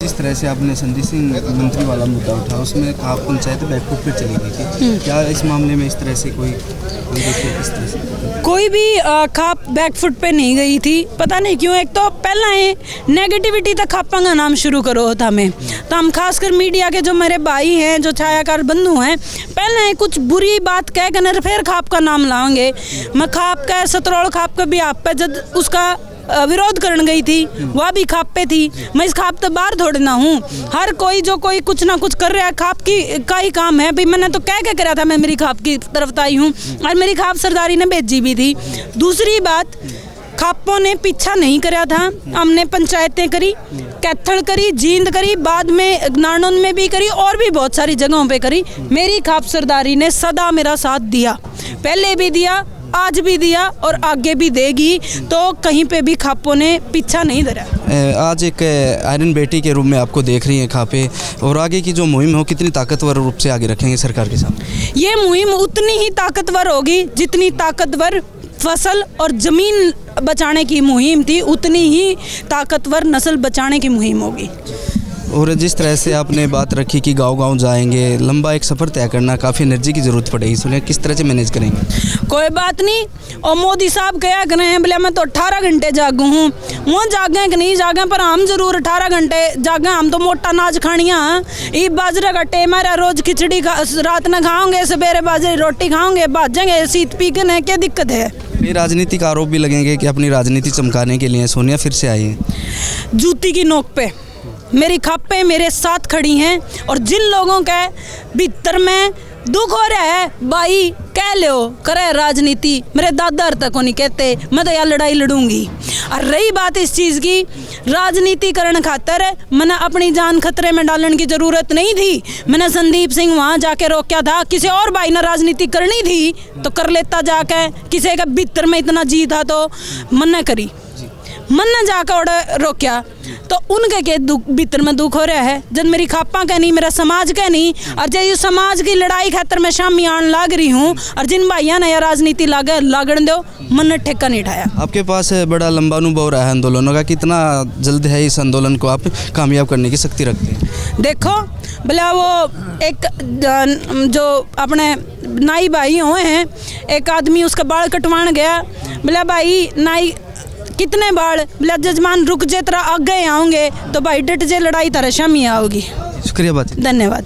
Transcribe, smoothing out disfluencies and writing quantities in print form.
जिस तरह से आपने संदीप सिंह मंत्री वाला मुद्दा उठा, उसमें आप पंचायत बैकफुट पे चली गई थी, क्या इस मामले में इस तरह से कोई देखिए किस तरह से कोई भी खाप बैकफुट पे नहीं गई थी। पता नहीं क्यों, एक तो पहला है नेगेटिविटी तक खापा का नाम शुरू करो होता हमें, तो हम खासकर मीडिया के जो मेरे भाई हैं, जो छायाकार बंधु हैं, पहले है कुछ बुरी बात कह कर फिर खाप का नाम लाएंगे। मैं खाप का सतरोल खाप का भी आप पे जब उसका विरोध करने गई थी, वह भी खाप पे थी। मैं इस खाप तो बाहर थोड़ी ना हूँ। हर कोई जो कोई कुछ ना कुछ कर रहा है, खाप की का ही काम है भाई। मैंने तो कह करा था मैं मेरी खाप की तरफ आई हूँ, और मेरी खाप सरदारी ने भेजी भी थी। दूसरी बात, खापों ने पीछा नहीं करा था। हमने पंचायतें करी, कैथल करी, जींद करी, बाद में नारनौंद में भी करी, और भी बहुत सारी जगहों पे करी। मेरी खाप सरदारी ने सदा मेरा साथ दिया, पहले भी दिया, आज भी दिया और आगे भी देगी। तो कहीं पे भी खापों ने पीछा नहीं धरा। आज एक आयरन बेटी के रूप में आपको देख रही हैं खापे, और आगे की जो मुहिम हो कितनी ताकतवर रूप से आगे रखेंगे सरकार के सामने? ये मुहिम उतनी ही ताकतवर होगी जितनी ताकतवर फसल और ज़मीन बचाने की मुहिम थी, उतनी ही ताकतवर नस्ल बचाने की मुहिम होगी। और जिस तरह से आपने बात रखी कि गांव-गांव जाएंगे, लंबा एक सफ़र तय करना, काफ़ी एनर्जी की ज़रूरत पड़ेगी, सुनिए किस तरह से मैनेज करेंगे? कोई बात नहीं। और मोदी साहब क्या कर रहे हैं, बोले मैं तो 18 घंटे जागू हूँ, वो जागे कि नहीं जागे, पर हम जरूर 18 घंटे जागे। हम तो मोटा नाच खानिया ये बाजरे का टेम है, रोज़ खिचड़ी रात में खाओगे, सवेरे बाजरे रोटी खाओगे, भाजेंगे शीत पी के, न क्या दिक्कत है? ये राजनीतिक आरोप भी लगेंगे कि अपनी राजनीति चमकाने के लिए सोनिया फिर से आई है। जूती की नोक पे मेरी खापें मेरे साथ खड़ी हैं, और जिन लोगों के भीतर में दुख हो रहा है, भाई कह लो करे राजनीति, मेरे दादा तक को नहीं कहते, मैं तो यार लड़ाई लड़ूंगी। और रही बात इस चीज़ की, राजनीति करने खातर मैंने अपनी जान खतरे में डालने की ज़रूरत नहीं थी। मैंने संदीप सिंह वहाँ जाके रोका था। किसी और भाई ने राजनीति करनी थी तो कर लेता जाके, किसी का भीतर में इतना जी था तो मना करी, मन जाकर रोक्या। तो उनके के दुख भीतर में दुख हो रहा है, जब मेरी खापा का नहीं, मेरा समाज का नहीं, और जब ये समाज की लड़ाई खातर मैं शामी आन लाग रही हूँ, और जिन भाइयों ने यह राजनीति लागण दो, मन ने ठेका नहीं उठाया। आपके पास बड़ा लंबा अनुभव रहा है आंदोलनों का, कितना जल्द है इस आंदोलन को आप कामयाब करने की शक्ति रखते हैं? देखो बोला वो एक जो अपने नाई भाई हुए हैं, एक आदमी उसका बाल कटवाने गया, बोला भाई नाई कितने बाल, बोला जजमान रुक जे, तेरा आगे आऊँगे, तो भाई डट जे, लड़ाई तरह शामी आओगी। शुक्रिया बात, धन्यवाद।